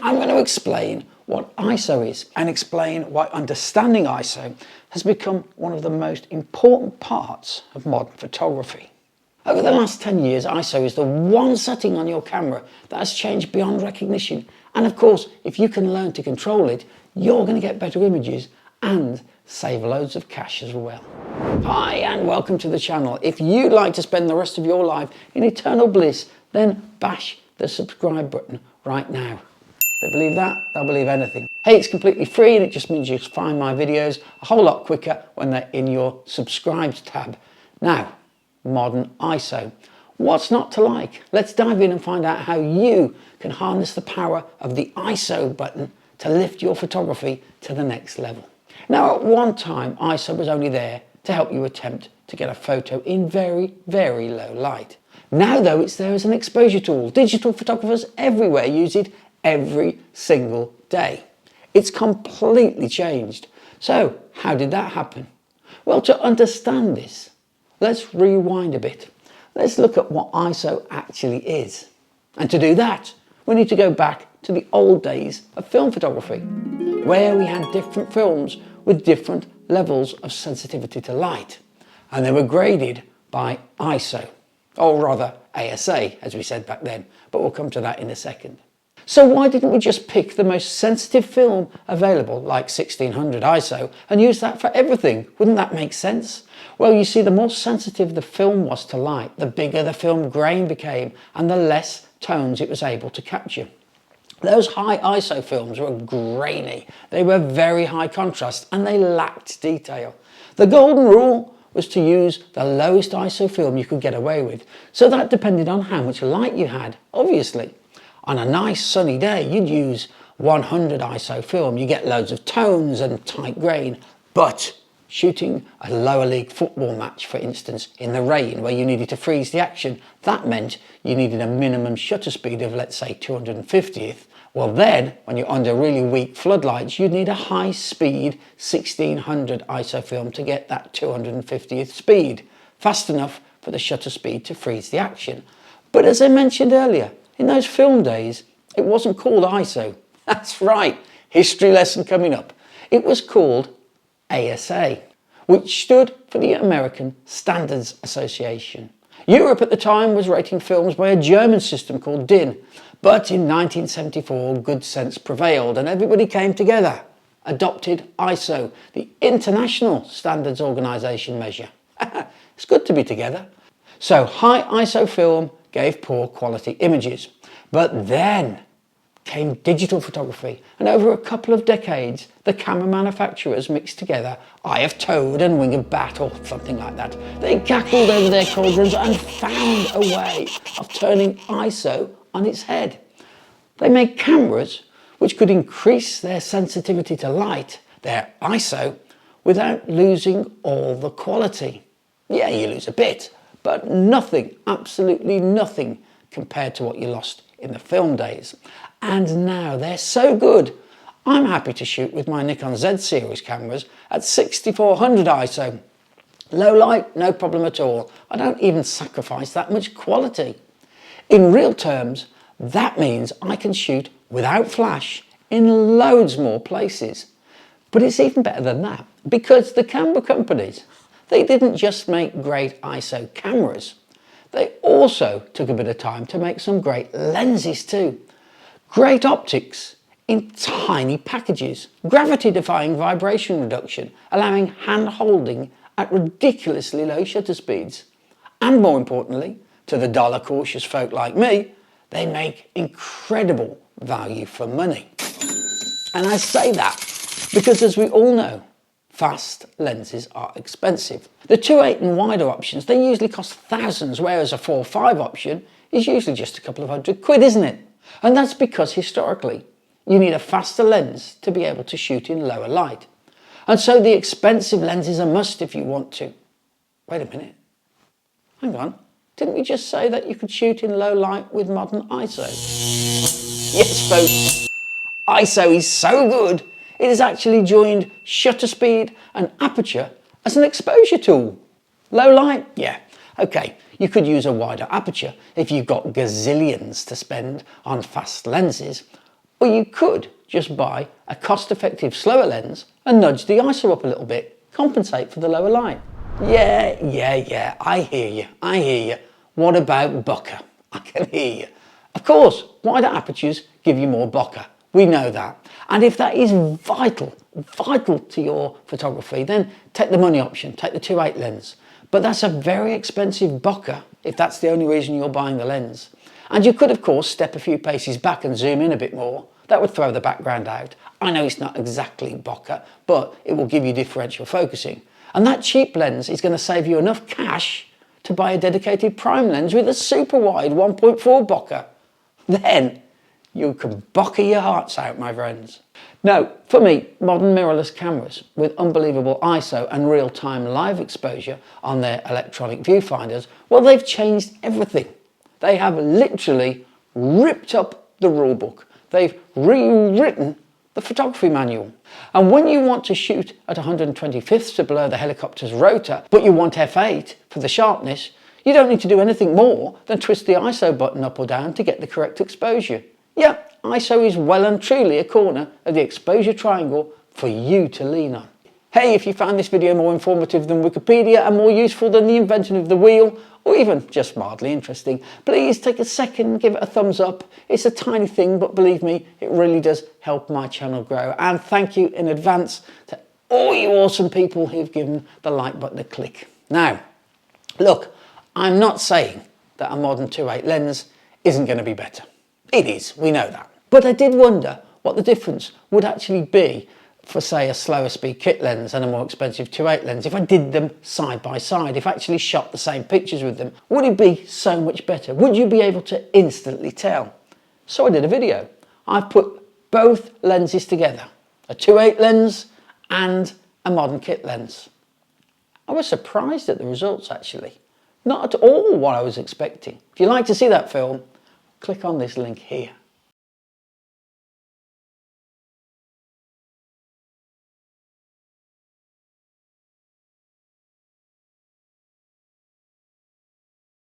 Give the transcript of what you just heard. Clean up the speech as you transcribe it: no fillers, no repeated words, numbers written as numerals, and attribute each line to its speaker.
Speaker 1: I'm going to explain what ISO is and explain why understanding ISO has become one of the most important parts of modern photography. Over the last 10 years, ISO is the one setting on your camera that has changed beyond recognition. And of course, if you can learn to control it, you're going to get better images and save loads of cash as well. Hi and welcome to the channel. If you'd like to spend the rest of your life in eternal bliss, then bash the subscribe button right now. They believe that, they'll believe anything. Hey, it's completely free and it just means you find my videos a whole lot quicker when they're in your subscribed tab. Now, modern ISO. What's not to like? Let's dive in and find out how you can harness the power of the ISO button to lift your photography to the next level. Now, at one time, ISO was only there to help you attempt to get a photo in very, very low light. Now, though, it's there as an exposure tool. Digital photographers everywhere use it every single day. It's completely changed. So, how did that happen? Well, to understand this, let's rewind a bit. Let's look at what ISO actually is. And to do that, we need to go back to the old days of film photography, where we had different films with different levels of sensitivity to light. And they were graded by ISO, or rather ASA, as we said back then, but we'll come to that in a second. So why didn't we just pick the most sensitive film available, like 1600 ISO, and use that for everything? Wouldn't that make sense? Well, you see, the more sensitive the film was to light, the bigger the film grain became, and the less tones it was able to capture. Those high ISO films were grainy, they were very high contrast, and they lacked detail. The golden rule was to use the lowest ISO film you could get away with, so that depended on how much light you had, obviously. On a nice sunny day, you'd use 100 ISO film, you get loads of tones and tight grain, but shooting a lower league football match, for instance, in the rain where you needed to freeze the action, that meant you needed a minimum shutter speed of, let's say, 250th. Well then, when you're under really weak floodlights, you'd need a high speed 1600 ISO film to get that 250th speed, fast enough for the shutter speed to freeze the action. But as I mentioned earlier, in those film days, it wasn't called ISO. That's right, history lesson coming up. It was called ASA, which stood for the American Standards Association. Europe at the time was rating films by a German system called DIN, but in 1974 good sense prevailed and everybody came together, adopted ISO, the International Standards Organization measure. It's good to be together. So high ISO film gave poor quality images, but then came digital photography, and over a couple of decades the camera manufacturers mixed together eye of toad and wing of bat or something like that. They cackled over their cauldrons and found a way of turning ISO on its head. They made cameras which could increase their sensitivity to light, their ISO, without losing all the quality. Yeah, you lose a bit, but nothing, absolutely nothing compared to what you lost in the film days. And now they're so good, I'm happy to shoot with my Nikon Z series cameras at 6400 ISO. Low light, no problem at all. I don't even sacrifice that much quality. In real terms, that means I can shoot without flash in loads more places. But it's even better than that, because the camera companies, they didn't just make great ISO cameras. They also took a bit of time to make some great lenses too. Great optics in tiny packages, gravity-defying vibration reduction, allowing hand-holding at ridiculously low shutter speeds. And more importantly, to the dollar-cautious folk like me, they make incredible value for money. And I say that because, as we all know, fast lenses are expensive. The 2.8 and wider options, they usually cost thousands, whereas a 4.5 option is usually just a couple of £100, isn't it? And that's because historically, you need a faster lens to be able to shoot in lower light. And so the expensive lens is a must if you want to. Wait a minute. Hang on. Didn't we just say that you could shoot in low light with modern ISO? Yes, folks. ISO is so good, it has actually joined shutter speed and aperture as an exposure tool. Low light? Yeah. Okay, you could use a wider aperture if you've got gazillions to spend on fast lenses, Or you could just buy a cost-effective slower lens and nudge the ISO up a little bit, compensate for the lower light. Yeah, I hear you. What about bokeh? I can hear you. Of course, wider apertures give you more bokeh. We know that. And if that is vital to your photography, then take the money option, take the 2.8 lens. But that's a very expensive bokeh if that's the only reason you're buying the lens. And you could, of course, step a few paces back and zoom in a bit more. That would throw the background out. I know it's not exactly bokeh, but it will give you differential focusing. And that cheap lens is going to save you enough cash to buy a dedicated prime lens with a super wide 1.4 bokeh. Then you can bokeh your hearts out, my friends. Now, for me, modern mirrorless cameras with unbelievable ISO and real-time live exposure on their electronic viewfinders, well, they've changed everything. They have literally ripped up the rulebook. They've rewritten the photography manual. And when you want to shoot at 125ths to below the helicopter's rotor, but you want f8 for the sharpness, you don't need to do anything more than twist the ISO button up or down to get the correct exposure. Yeah, ISO is well and truly a corner of the exposure triangle for you to lean on. Hey, if you found this video more informative than Wikipedia and more useful than the invention of the wheel, or even just mildly interesting, please take a second, give it a thumbs up. It's a tiny thing, but believe me, it really does help my channel grow. And thank you in advance to all you awesome people who've given the like button a click. Now, look, I'm not saying that a modern 2.8 lens isn't going to be better. It is, we know that. But I did wonder what the difference would actually be for, say, a slower speed kit lens and a more expensive 2.8 lens if I did them side by side, if I actually shot the same pictures with them. Would it be so much better? Would you be able to instantly tell? So I did a video. I've put both lenses together, a 2.8 lens and a modern kit lens. I was surprised at the results, actually. Not at all what I was expecting. If you'd like to see that film, click on this link here.